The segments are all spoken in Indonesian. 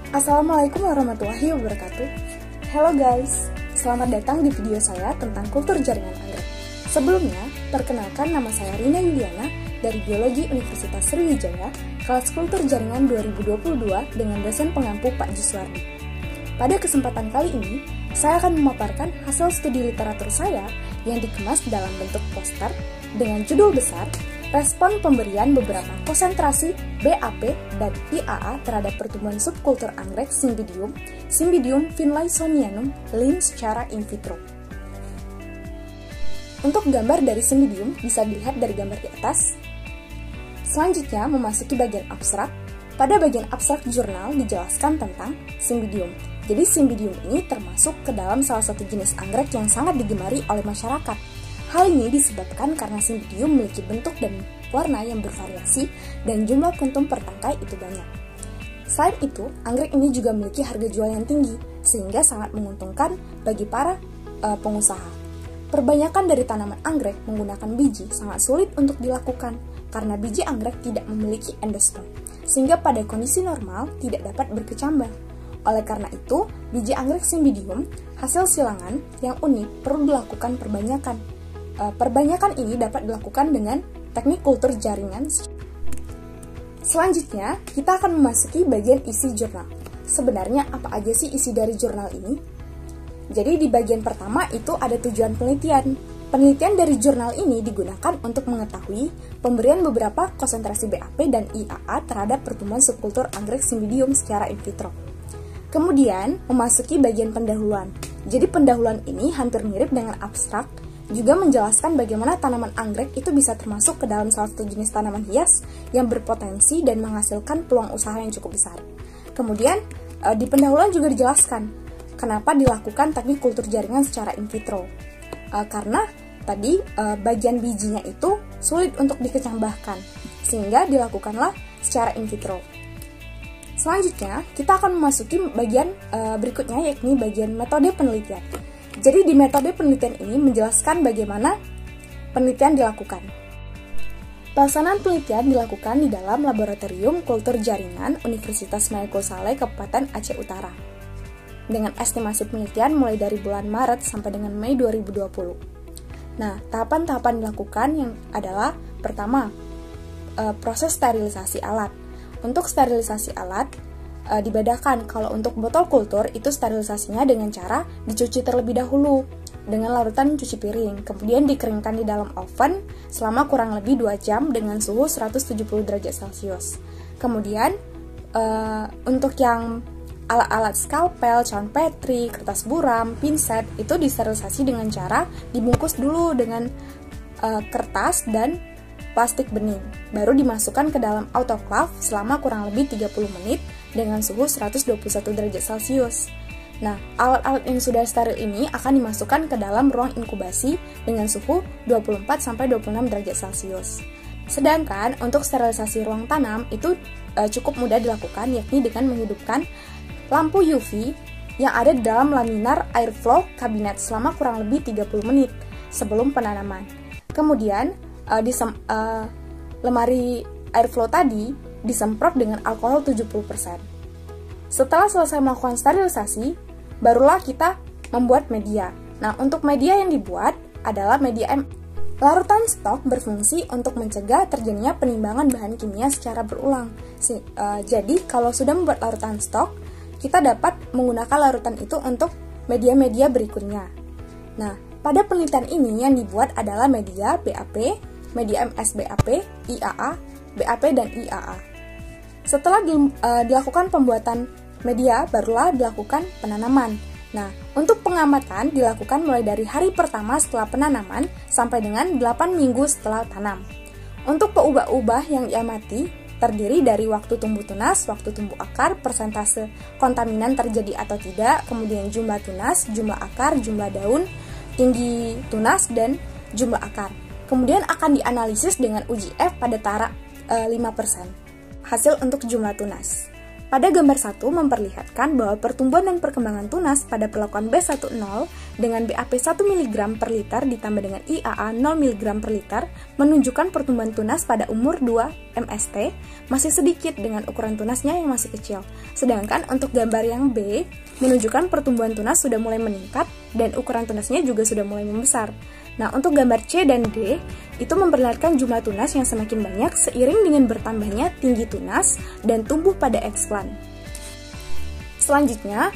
Assalamualaikum warahmatullahi wabarakatuh. Hello guys, selamat datang di video saya tentang kultur jaringan anggrek. Sebelumnya, perkenalkan nama saya Rina Yuliana dari Biologi Universitas Sriwijaya, kelas kultur jaringan 2022 dengan dosen pengampu Pak Juswardi. Pada kesempatan kali ini, saya akan memaparkan hasil studi literatur saya yang dikemas dalam bentuk poster dengan judul besar Respon Pemberian Beberapa Konsentrasi BAP dan IAA terhadap pertumbuhan subkultur anggrek Cymbidium finlaysonianum lin secara in vitro. Untuk gambar dari Cymbidium bisa dilihat dari gambar di atas. Selanjutnya memasuki bagian abstrak. Pada bagian abstrak jurnal dijelaskan tentang Cymbidium. Jadi Cymbidium ini termasuk ke dalam salah satu jenis anggrek yang sangat digemari oleh masyarakat. Hal ini disebabkan karena Cymbidium memiliki bentuk dan warna yang bervariasi dan jumlah kuntum per tangkai itu banyak. Selain itu, anggrek ini juga memiliki harga jual yang tinggi, sehingga sangat menguntungkan bagi para pengusaha. Perbanyakan dari tanaman anggrek menggunakan biji sangat sulit untuk dilakukan, karena biji anggrek tidak memiliki endosperm, sehingga pada kondisi normal tidak dapat berkecambah. Oleh karena itu, biji anggrek Cymbidium hasil silangan yang unik perlu dilakukan perbanyakan. Perbanyakan ini dapat dilakukan dengan teknik kultur jaringan. Selanjutnya, kita akan memasuki bagian isi jurnal. Sebenarnya apa aja sih isi dari jurnal ini? Jadi di bagian pertama itu ada tujuan penelitian. Penelitian dari jurnal ini digunakan untuk mengetahui pemberian beberapa konsentrasi BAP dan IAA terhadap pertumbuhan subkultur anggrek Cymbidium secara in vitro. Kemudian, memasuki bagian pendahuluan. Jadi pendahuluan ini hampir mirip dengan abstrak, juga menjelaskan bagaimana tanaman anggrek itu bisa termasuk ke dalam salah satu jenis tanaman hias yang berpotensi dan menghasilkan peluang usaha yang cukup besar. Kemudian, di pendahuluan juga dijelaskan kenapa dilakukan teknik kultur jaringan secara in vitro. Karena tadi bagian bijinya itu sulit untuk dikecambahkan, sehingga dilakukanlah secara in vitro. Selanjutnya, kita akan memasuki bagian berikutnya, yakni bagian metode penelitian. Jadi di metode penelitian ini menjelaskan bagaimana penelitian dilakukan. Pelaksanaan penelitian dilakukan di dalam Laboratorium Kultur Jaringan Universitas Mayangkul Saleh, Kabupaten Aceh Utara. Dengan estimasi penelitian mulai dari bulan Maret sampai dengan Mei 2020. Nah, tahapan-tahapan dilakukan yang adalah pertama, proses sterilisasi alat. Untuk sterilisasi alat, dibedakan kalau untuk botol kultur itu sterilisasinya dengan cara dicuci terlebih dahulu dengan larutan cuci piring, kemudian dikeringkan di dalam oven selama kurang lebih 2 jam dengan suhu 170 derajat Celcius. Kemudian untuk yang alat-alat skalpel, cawan petri, kertas buram, pinset itu disterilisasi dengan cara dibungkus dulu dengan kertas dan plastik bening, baru dimasukkan ke dalam autoclave selama kurang lebih 30 menit dengan suhu 121 derajat Celcius. Nah, alat-alat yang sudah steril ini akan dimasukkan ke dalam ruang inkubasi dengan suhu 24-26 derajat Celcius. Sedangkan untuk sterilisasi ruang tanam itu cukup mudah dilakukan, yakni dengan menghidupkan lampu UV yang ada di dalam laminar airflow kabinet selama kurang lebih 30 menit sebelum penanaman. Kemudian lemari airflow tadi disemprot dengan alkohol 70%. Setelah selesai melakukan sterilisasi, barulah kita membuat media. Nah, untuk media yang dibuat adalah media larutan stok berfungsi untuk mencegah terjadinya penimbangan bahan kimia secara berulang. Jadi, kalau sudah membuat larutan stok, kita dapat menggunakan larutan itu untuk media-media berikutnya. Nah, pada penelitian ini yang dibuat adalah media BAP, media MSBAP, IAA, BAP, dan IAA. Setelah dilakukan pembuatan media, barulah dilakukan penanaman. Nah, untuk pengamatan dilakukan mulai dari hari pertama setelah penanaman sampai dengan 8 minggu setelah tanam. Untuk peubah-ubah yang diamati terdiri dari waktu tumbuh tunas, waktu tumbuh akar, persentase kontaminan terjadi atau tidak, kemudian jumlah tunas, jumlah akar, jumlah daun, tinggi tunas, dan jumlah akar. Kemudian akan dianalisis dengan uji F pada taraf 5% hasil untuk jumlah tunas. Pada gambar 1 memperlihatkan bahwa pertumbuhan dan perkembangan tunas pada perlakuan B10 dengan BAP 1 mg per liter ditambah dengan IAA 0 mg per liter menunjukkan pertumbuhan tunas pada umur 2 MST masih sedikit dengan ukuran tunasnya yang masih kecil. Sedangkan untuk gambar yang B menunjukkan pertumbuhan tunas sudah mulai meningkat dan ukuran tunasnya juga sudah mulai membesar. Nah, untuk gambar C dan D itu memperlihatkan jumlah tunas yang semakin banyak seiring dengan bertambahnya tinggi tunas dan tumbuh pada explant. Selanjutnya,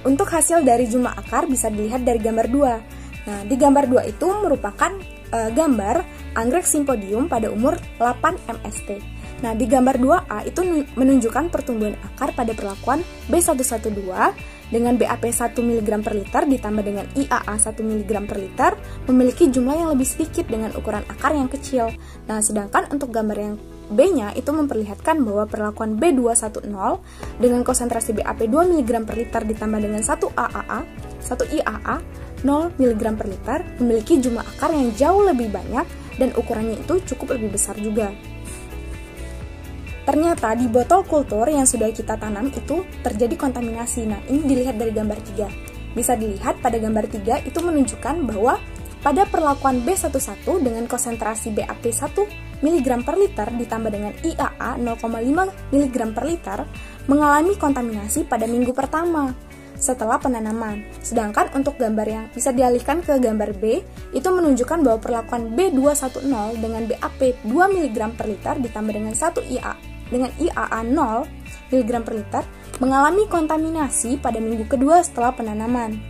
untuk hasil dari jumlah akar bisa dilihat dari gambar 2. Nah, di gambar 2 itu merupakan gambar anggrek simpodium pada umur 8 MST. Nah, di gambar 2A itu menunjukkan pertumbuhan akar pada perlakuan B112 dengan BAP 1 mg per liter ditambah dengan IAA 1 mg per liter memiliki jumlah yang lebih sedikit dengan ukuran akar yang kecil. Nah, sedangkan untuk gambar yang B-nya itu memperlihatkan bahwa perlakuan B210 dengan konsentrasi BAP 2 mg per liter ditambah dengan 1 IAA 0 mg per liter memiliki jumlah akar yang jauh lebih banyak dan ukurannya itu cukup lebih besar juga. Ternyata di botol kultur yang sudah kita tanam itu terjadi kontaminasi. Nah, ini dilihat dari gambar 3. Bisa dilihat pada gambar 3 itu menunjukkan bahwa pada perlakuan B11 dengan konsentrasi BAP 1 mg per liter ditambah dengan IAA 0,5 mg per liter mengalami kontaminasi pada minggu pertama setelah penanaman. Sedangkan untuk gambar yang bisa dialihkan ke gambar B itu menunjukkan bahwa perlakuan B210 dengan BAP 2 mg per liter ditambah dengan 1 IAA 0 mg per liter mengalami kontaminasi pada minggu kedua setelah penanaman.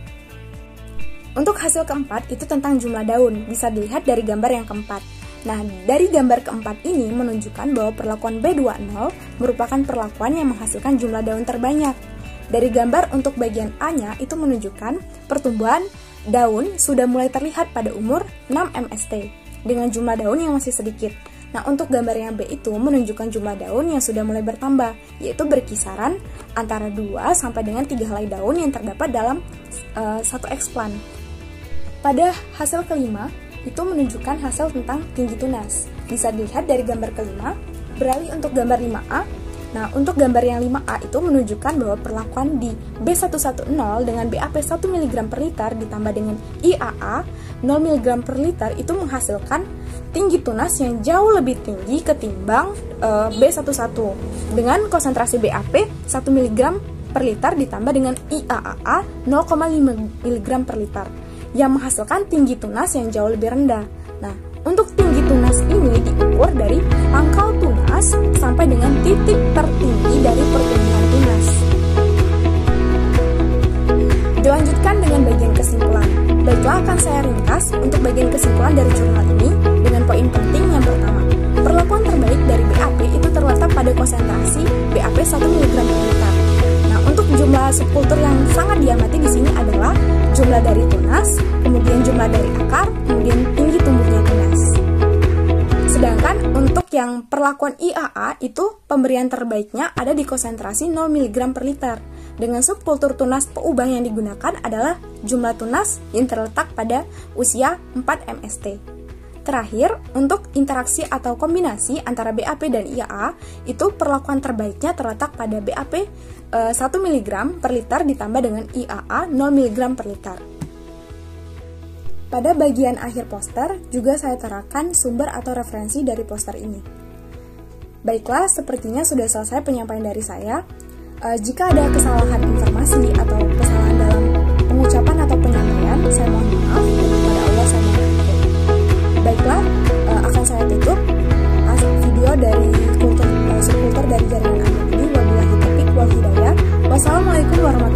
Untuk hasil keempat itu tentang jumlah daun, bisa dilihat dari gambar yang keempat. Nah, dari gambar keempat ini menunjukkan bahwa perlakuan B20 merupakan perlakuan yang menghasilkan jumlah daun terbanyak. Dari gambar untuk bagian A-nya itu menunjukkan pertumbuhan daun sudah mulai terlihat pada umur 6 MST dengan jumlah daun yang masih sedikit. Nah, untuk gambar yang B itu menunjukkan jumlah daun yang sudah mulai bertambah, yaitu berkisaran antara 2 sampai dengan 3 helai daun yang terdapat dalam satu explant. Pada hasil kelima, itu menunjukkan hasil tentang tinggi tunas. Bisa dilihat dari gambar kelima, beralih untuk gambar 5A. Nah, untuk gambar yang 5A itu menunjukkan bahwa perlakuan di B110 dengan BAP 1 mg per liter ditambah dengan IAA 0 mg per liter itu menghasilkan tinggi tunas yang jauh lebih tinggi ketimbang B11 dengan konsentrasi BAP 1 mg per liter ditambah dengan IAA 0,5 mg per liter yang menghasilkan tinggi tunas yang jauh lebih rendah. Nah, untuk tinggi tunas ini diukur dari pangkal tunas sampai dengan titik tertinggi dari pertumbuhan tunas. Dilanjutkan dengan bagian kesimpulan. Baiklah, akan saya ringkas untuk bagian kesimpulan dari jurnal ini dengan poin penting yang pertama. Perlakuan terbaik dari BAP itu terletak pada konsentrasi BAP 1 mg per liter. Nah, untuk jumlah subkultur yang sangat diamati di sini adalah jumlah dari tunas, kemudian jumlah dari akar, kemudian tinggi tumbuhnya tunas. Sedangkan untuk yang perlakuan IAA itu pemberian terbaiknya ada di konsentrasi 0 mg per liter. Dengan subkultur tunas peubang yang digunakan adalah jumlah tunas yang terletak pada usia 4 MST. Terakhir, untuk interaksi atau kombinasi antara BAP dan IAA, itu perlakuan terbaiknya terletak pada BAP 1 mg per liter ditambah dengan IAA 0 mg per liter. Pada bagian akhir poster, juga saya terakan sumber atau referensi dari poster ini. Baiklah, sepertinya sudah selesai penyampaian dari saya. Jika ada kesalahan informasi atau kesalahan dalam pengucapan atau penyampaian, saya mohon maaf dan kepada Allah saya mohon ampun. Baiklah, akan saya tutup video dari subkultur dari jaringan anak ini. Wabillahi taufiq wal hidayah. Wassalamualaikum warahmatullahi wabarakatuh.